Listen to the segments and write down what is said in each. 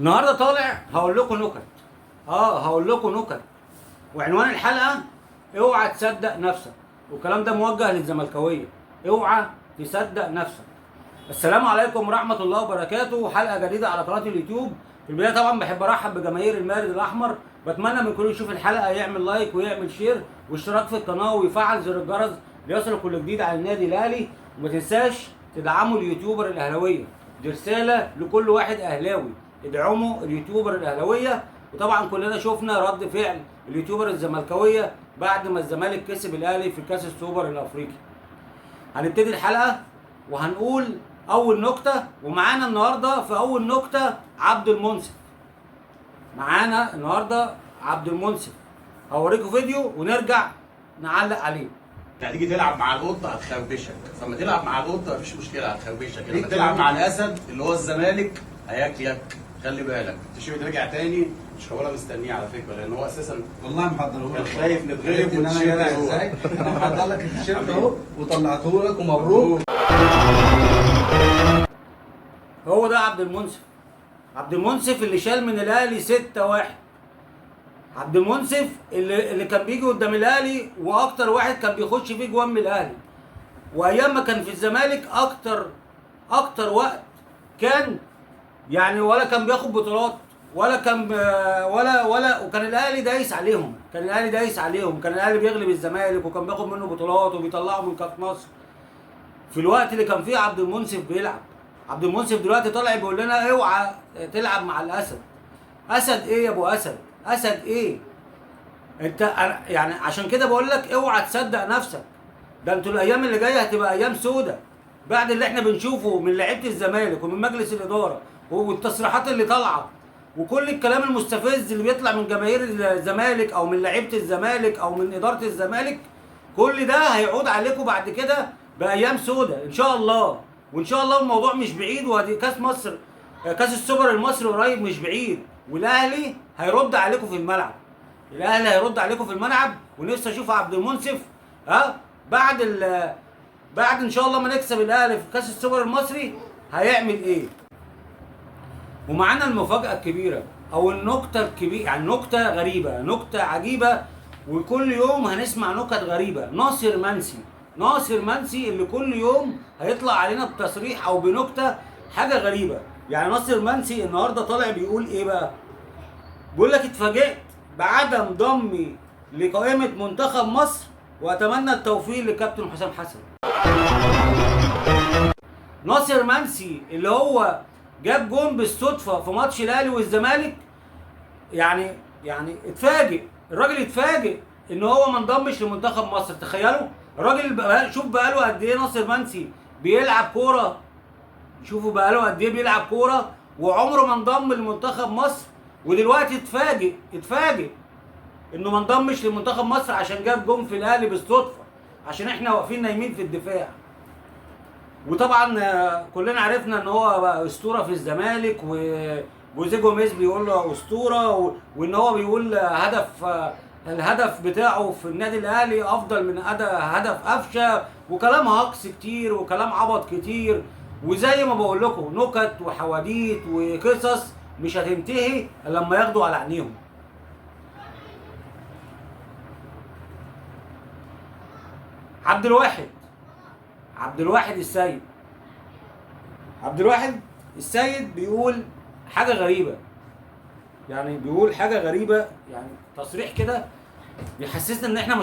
النهارده طالع هقول لكم نكت. هقول لكم نكت. وعنوان الحلقه: اوعى تصدق نفسك. والكلام ده موجه للزملكاويه. اوعى تصدق نفسك. السلام عليكم ورحمه الله وبركاته. حلقه جديده على قناه اليوتيوب. في البدايه طبعا بحب ارحب بجماهير المارد الاحمر. بتمنى من كل يشوف الحلقه يعمل لايك ويعمل شير واشتراك في القناه ويفعل زر الجرس ليصل كل جديد على النادي الاهلي. وما تنساش تدعموا اليوتيوبر الاهلاويه. دي رساله لكل واحد اهلاوي، ادعموا اليوتيوبر الاهلاويه. وطبعا كلنا شفنا رد فعل اليوتيوبر الزملكاويه بعد ما الزمالك كسب الاهلي في كاس السوبر الافريقي. هنبتدي الحلقه وهنقول اول نكته. ومعانا النهارده في اول نكته عبد المنصف. معانا النهارده عبد المنصف. هوريكم فيديو ونرجع نعلق عليه. هتيجي تلعب مع القطه هتخربشك، فلما تلعب مع القطه مفيش مشكله هتخربشك، لما تلعب مع الاسد اللي هو الزمالك هياكلك. خلي بالك التيشيرت رجع تاني، مش هو مستنيه على فكره لان هو اساسا والله محضره كان لك. خايف نتغلب ان انا جدع ازاي؟ انا محضر لك التيشيرت اهو وطلعته لك ومبروك. هو ده عبد المنصف. عبد المنصف اللي شال من الاهلي 6-1. عبد المنصف اللي كان بيجي قدام الاهلي واكتر واحد كان بيخش فيه جوان من الاهلي. وايام ما كان في الزمالك اكتر وقت كان يعني ولا كان بياخد بطولات ولا كان وكان الاهلي دايس عليهم. كان الاهلي بيغلب الزمالك وكان بياخد منه بطولات وبيطلعه من كاس مصر في الوقت اللي كان فيه عبد المنصف بيلعب. عبد المنصف دلوقتي طالع بيقول لنا اوعى تلعب مع الاسد. اسد ايه يا ابو اسد؟ اسد ايه؟ انت يعني عشان كده بقول لك اوعى تصدق نفسك. ده انتوا الايام اللي جايه هتبقى ايام سودة بعد اللي احنا بنشوفه من لعيبه الزمالك ومن مجلس الاداره والتصريحات اللي طالعه وكل الكلام المستفز اللي بيطلع من جماهير الزمالك او من لعيبه الزمالك او من اداره الزمالك. كل ده هيعود عليكم بعد كده بايام سودة ان شاء الله. وان شاء الله الموضوع مش بعيد، وهدي كاس مصر، كاس السوبر المصري قريب مش بعيد، والاهلي هيرد عليكم في الملعب. ونفسي اشوف عبد المنصف بعد ان شاء الله ما نكسب الاهلي في كاس السوبر المصري هيعمل ايه. ومعانا المفاجاه الكبيره او النكته الكبيره، يعني نكته غريبه، نكته عجيبه، وكل يوم هنسمع نكت غريبه. ناصر منسي اللي كل يوم هيطلع علينا بتصريح او بنكته حاجه غريبه. يعني ناصر منسي النهارده طالع بيقول ايه بقى؟ بيقول لك اتفاجئت بعدم ضمي لقائمه منتخب مصر واتمنى التوفيق لكابتن حسام حسن. ناصر منسي اللي هو جاب جون بالصدفه في ماتش الاهلي والزمالك، يعني الراجل اتفاجئ ان هو ما انضمش لمنتخب مصر. تخيلوا الراجل شوف بقاله قد ايه ناصر منسي بيلعب كوره. شوفوا بقاله قد ايه بيلعب كوره وعمره ما انضم لمنتخب مصر، ودلوقتي اتفاجئ انه ما انضمش لمنتخب مصر عشان جاب جون في الاهلي بالصدفه، عشان احنا واقفين نايمين في الدفاع. وطبعا كلنا عرفنا ان هو بقى اسطوره في الزمالك، وجوزيه جوميز بيقول له اسطوره، وان هو بيقول الهدف بتاعه في النادي الاهلي افضل من هدف قفشه، وكلام هاكس كتير وكلام عبط كتير. وزي ما بقول لكم نكت وحواديت وقصص مش هتنتهي الا لما ياخدوا على عينيهم. عبد الواحد السيد بيقول حاجه غريبه. يعني يعني تصريح كده بيحسسنا ان احنا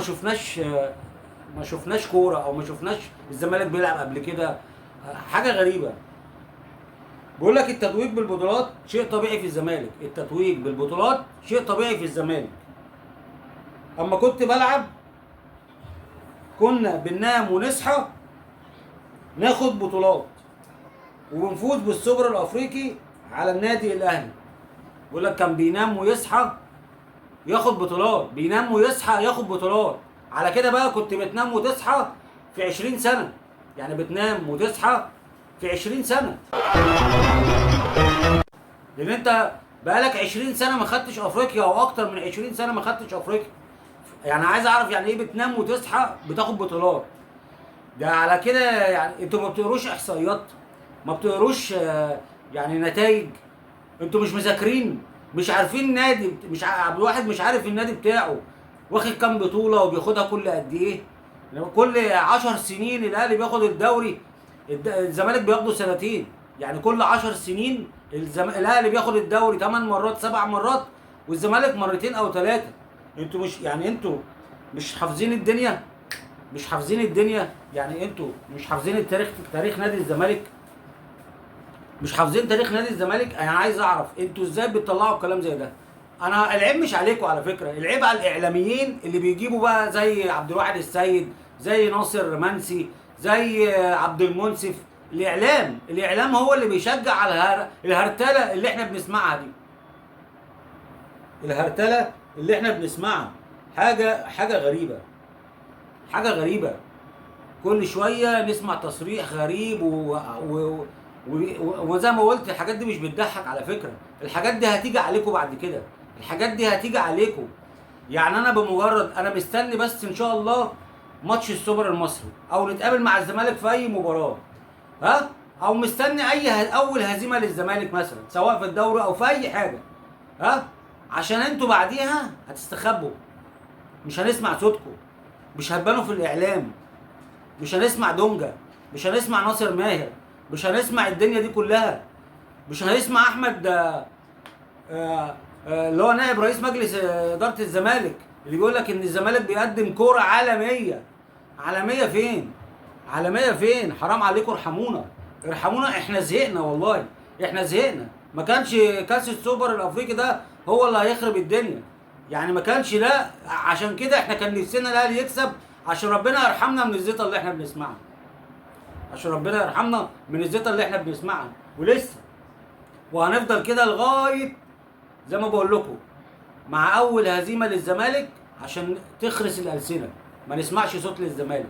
ما شفناش كوره او ما شفناش الزمالك بيلعب قبل كده. حاجه غريبه. بيقول لك التتويج بالبطولات شيء طبيعي في الزمالك. اما كنت بلعب كنا بننام ونصحى ناخد بطولات وبنفوز بالسوبر الافريقي على النادي الاهلي. بيقول لك كان بينام ويصحى ياخد بطولات. على كده بقى كنت بتنام وتصحى في 20 سنه. يعني بتنام وتصحى في 20 سنه، لان انت بقالك 20 سنه ما خدتش افريقيا او اكتر من 20 سنه ما خدتش افريقيا. يعني عايز اعرف يعني ايه بتنام وتصحى بتاخد بطولات؟ ده على كده يعني انتوا ما بتقروش احصائيات، ما بتقروش يعني نتائج. انتوا مش مذاكرين، مش عارفين نادي، مش عبد الواحد مش عارف النادي بتاعه واخد كام بطوله وبياخدها كل قد ايه. كل 10 سنين الاهلي بياخد الدوري، الزمالك بياخده سنتين. يعني كل 10 سنين الاهلي بياخد الدوري 8 مرات 7 مرات، والزمالك مرتين او 3. انتوا مش يعني انتوا مش حافظين الدنيا، مش حافظين الدنيا. يعني انتوا مش حافظين تاريخ نادي الزمالك، مش حافظين تاريخ نادي الزمالك. انا عايز اعرف انتوا ازاي بتطلعوا كلام زي ده. انا العيب مش عليكم على فكره، العيب على الاعلاميين اللي بيجيبوا بقى زي عبد الواحد السيد، زي ناصر منسي، زي عبد المنصف. الاعلام هو اللي بيشجع على الهرتله اللي احنا بنسمعها دي. الهرتله اللي احنا بنسمعها حاجه غريبه، حاجه غريبه. كل شويه نسمع تصريح غريب وزي ما قلت الحاجات دي مش بتضحك على فكره، الحاجات دي هتيجي عليكم بعد كده، الحاجات دي هتيجي عليكم. يعني انا بمجرد انا مستني بس ان شاء الله ماتش السوبر المصري، او نتقابل مع الزمالك في اي مباراه، ها، او مستني اول هزيمه للزمالك مثلا سواء في الدوري او في اي حاجه، ها، عشان انتوا بعديها هتستخبوا، مش هنسمع صوتكم، مش هتبانوا في الاعلام، مش هنسمع دونجا، مش هنسمع ناصر ماهر، مش هنسمع الدنيا دي كلها، مش هنسمع احمد اللي هو نائب رئيس مجلس اداره الزمالك اللي بيقول لك ان الزمالك بيقدم كوره عالميه. عالميه فين؟ عالميه فين؟ حرام عليكم، ارحمونا، ارحمونا، احنا زهقنا والله، احنا زهقنا. ما كانش كاس السوبر الافريقي ده هو اللي هيخرب الدنيا، يعني ما كانش ده. عشان كده احنا كان نفسنا الاهلي يكسب عشان ربنا يرحمنا من الزيطه اللي احنا بنسمعها، عشان ربنا يرحمنا من الزيطه اللي احنا بنسمعها، ولسه وهنفضل كده لغايه زي ما بقول لكم مع اول هزيمه للزمالك عشان تخرس الالسنه، ما نسمعش صوت للزمالك.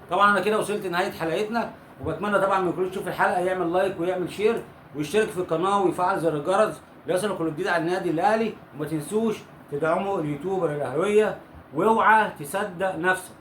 طبعا انا كده وصلت نهايه حلقتنا، وبتمنى طبعا من كل يشوف الحلقه يعمل لايك ويعمل شير ويشترك في القناه ويفعل زر الجرس ليصلوا كل جديد على النادي الاهلي. وما تنسوش تدعموا اليوتيوبر الاهلاويه، واوعى تصدق نفسك.